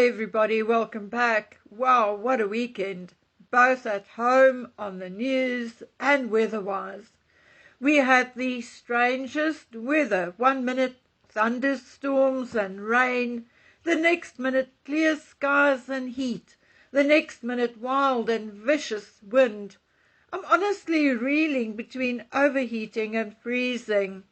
Hi everybody, welcome back. Wow, what a weekend, both at home, on the news and weather-wise. We had the strangest weather. 1 minute thunderstorms and rain, the next minute clear skies and heat, the next minute wild and vicious wind. I'm honestly reeling between overheating and freezing.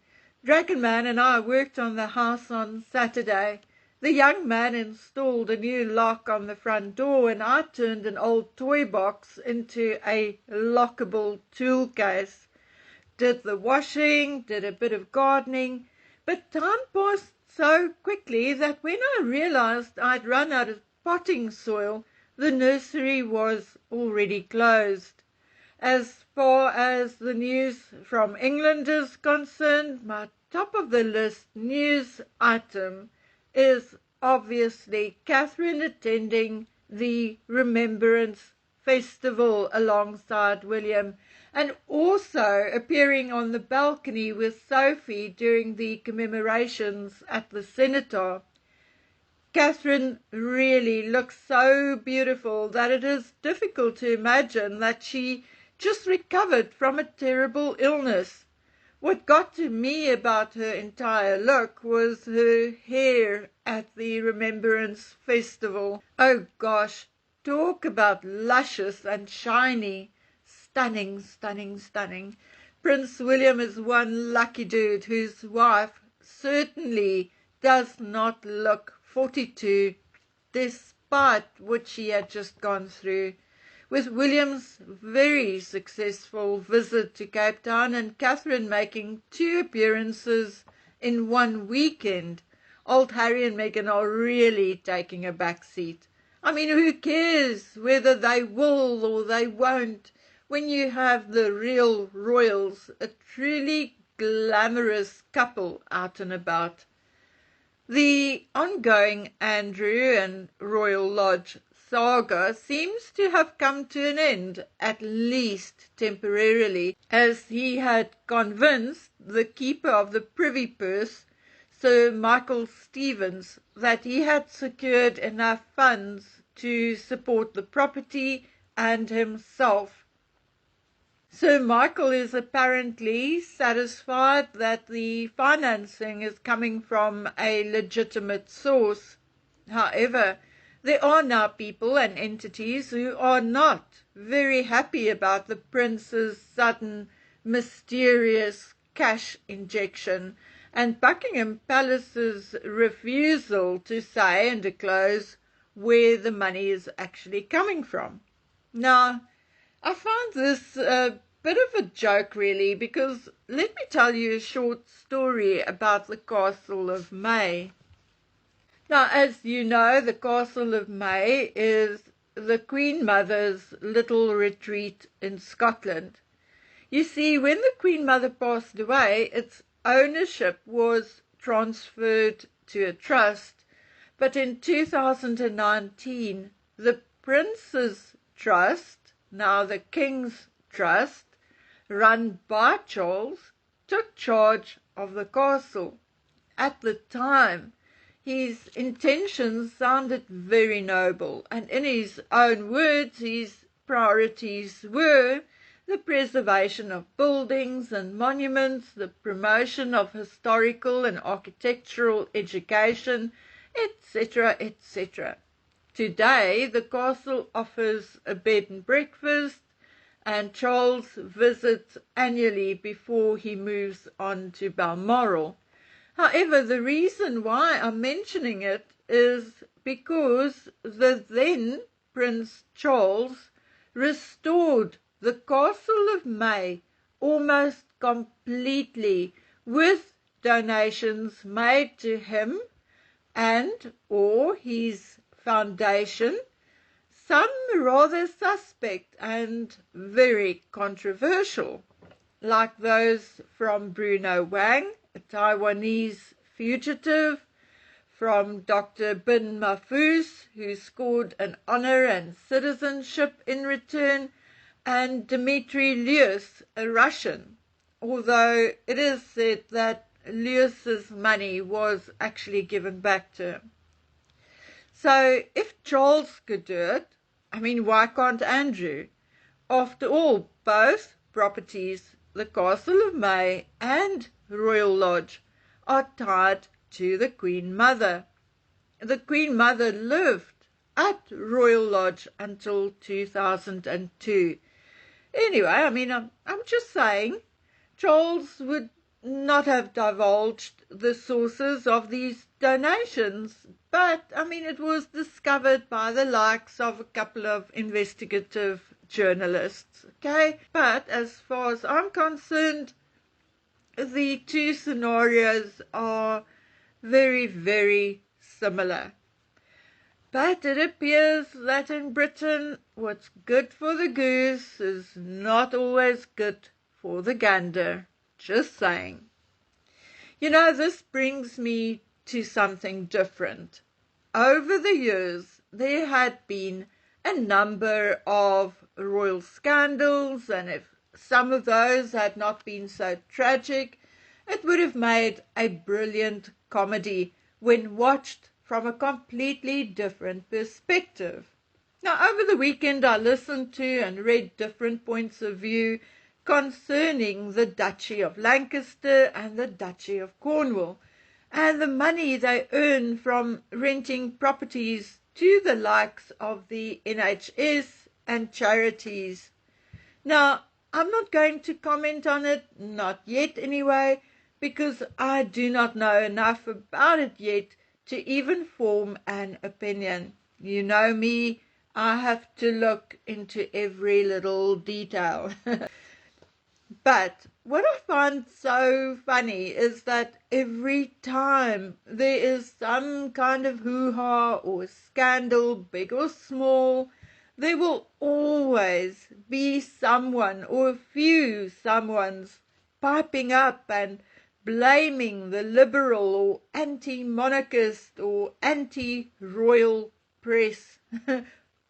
Dragon Man and I worked on the house on Saturday. The young man installed a new lock on the front door and I turned an old toy box into a lockable tool case. Did the washing, did a bit of gardening, but time passed so quickly that when I realized I'd run out of potting soil, the nursery was already closed. As far as the news from England is concerned, my top of the list news item is obviously Catherine attending the Remembrance Festival alongside William and also appearing on the balcony with Sophie during the commemorations at the Senator. Catherine really looks so beautiful that it is difficult to imagine that she just recovered from a terrible illness. What got to me about her entire look was her hair at the Remembrance Festival. Oh gosh, talk about luscious and shiny. Stunning, stunning, stunning. Prince William is one lucky dude whose wife certainly does not look 42, despite what she had just gone through. With William's very successful visit to Cape Town and Catherine making 2 appearances in 1 weekend, old Harry and Meghan are really taking a back seat. I mean, who cares whether they will or they won't when you have the real royals, a truly glamorous couple out and about. The ongoing Andrew and Royal Lodge saga seems to have come to an end, at least temporarily, as he had convinced the keeper of the Privy Purse, Sir Michael Stevens, that he had secured enough funds to support the property and himself. Sir Michael is apparently satisfied that the financing is coming from a legitimate source. However, there are now people and entities who are not very happy about the prince's sudden, mysterious cash injection and Buckingham Palace's refusal to say and disclose where the money is actually coming from. Now, I find this a bit of a joke really, because let me tell you a short story about the Castle of May. Now, as you know, the Castle of May is the Queen Mother's little retreat in Scotland. You see, when the Queen Mother passed away, its ownership was transferred to a trust, but in 2019, the Prince's Trust, now the King's Trust, run by Charles, took charge of the castle. At the time, his intentions sounded very noble, and in his own words, his priorities were the preservation of buildings and monuments, the promotion of historical and architectural education, etc., etc. Today, the castle offers a bed and breakfast, and Charles visits annually before he moves on to Balmoral. However, the reason why I'm mentioning it is because the then Prince Charles restored the Castle of May almost completely with donations made to him and or his foundation, some rather suspect and very controversial, like those from Bruno Wang, a Taiwanese fugitive, from Dr. Bin Mahfouz, who scored an honor and citizenship in return, and Dmitry Lyus, a Russian, although it is said that Lyus's money was actually given back to him. So if Charles could do it, I mean, why can't Andrew? After all, both properties, the Castle of May and Royal Lodge, are tied to the Queen Mother. The Queen Mother lived at Royal Lodge until 2002. Anyway, I mean, I'm just saying, Charles would not have divulged the sources of these donations, but, I mean, it was discovered by the likes of a couple of investigative journalists, okay? But as far as I'm concerned, the two scenarios are very, very similar. But it appears that in Britain, what's good for the goose is not always good for the gander. Just saying. You know, this brings me to something different. Over the years, there had been a number of royal scandals, and if some of those had not been so tragic, it would have made a brilliant comedy when watched from a completely different perspective. Now, over the weekend, I listened to and read different points of view concerning the Duchy of Lancaster and the Duchy of Cornwall, and the money they earn from renting properties to the likes of the NHS and charities. Now, I'm not going to comment on it, not yet anyway, because I do not know enough about it yet to even form an opinion. You know me, I have to look into every little detail. But what I find so funny is that every time there is some kind of hoo-ha or scandal, big or small, there will always be someone or a few someones piping up and blaming the liberal or anti-monarchist or anti-royal press.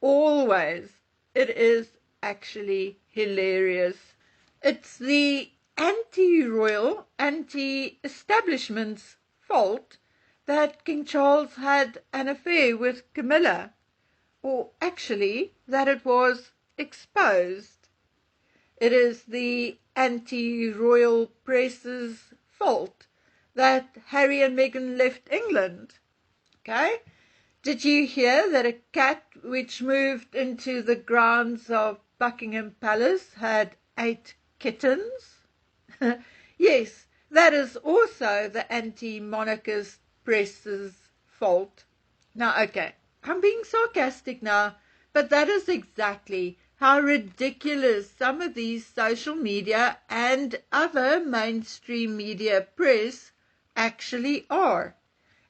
Always. It is actually hilarious. It's the anti-royal, anti-establishment's fault that King Charles had an affair with Camilla, or actually that it was exposed. It is the anti-royal press's fault that Harry and Meghan left England. Okay? Did you hear that a cat which moved into the grounds of Buckingham Palace had 8 kittens? Yes, that is also the anti-monarchist press's fault. Now, okay, I'm being sarcastic now, but that is exactly how ridiculous some of these social media and other mainstream media press actually are.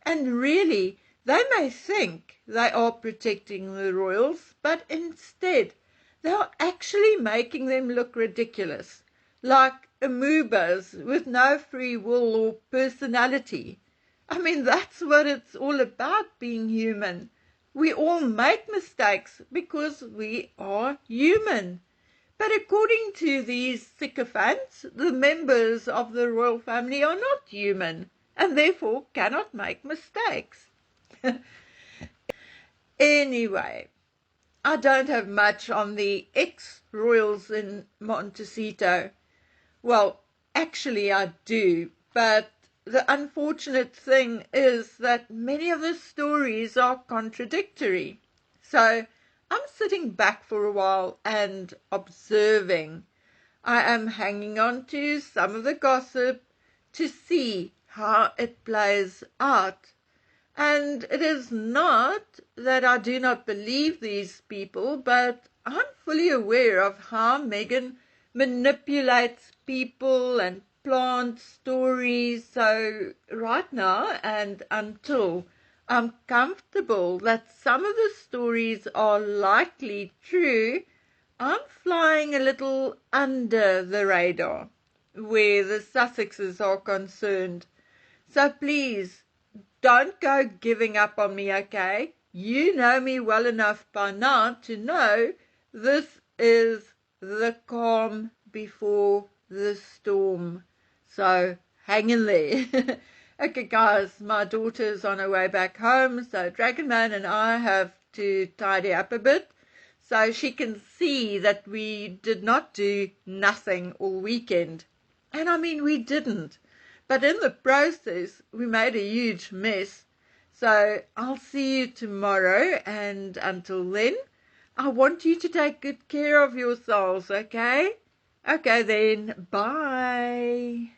And really, they may think they are protecting the royals, but instead they are actually making them look ridiculous, like amoebas with no free will or personality. I mean, that's what it's all about, being human. We all make mistakes because we are human. But according to these sycophants, the members of the royal family are not human and therefore cannot make mistakes. Anyway, I don't have much on the ex-royals in Montecito. Well, actually I do, but the unfortunate thing is that many of the stories are contradictory. So I'm sitting back for a while and observing. I am hanging on to some of the gossip to see how it plays out. And it is not that I do not believe these people, but I'm fully aware of how Meghan manipulates people and plants stories. So right now and until I'm comfortable that some of the stories are likely true, I'm flying a little under the radar where the Sussexes are concerned. So please, don't go giving up on me, okay? You know me well enough by now to know this is the calm before the storm. So hang in there. Okay, guys, my daughter's on her way back home, so Dragon Man and I have to tidy up a bit so she can see that we did not do nothing all weekend. And I mean, we didn't. But in the process, we made a huge mess. So I'll see you tomorrow, and until then, I want you to take good care of yourselves, okay? Okay then, bye.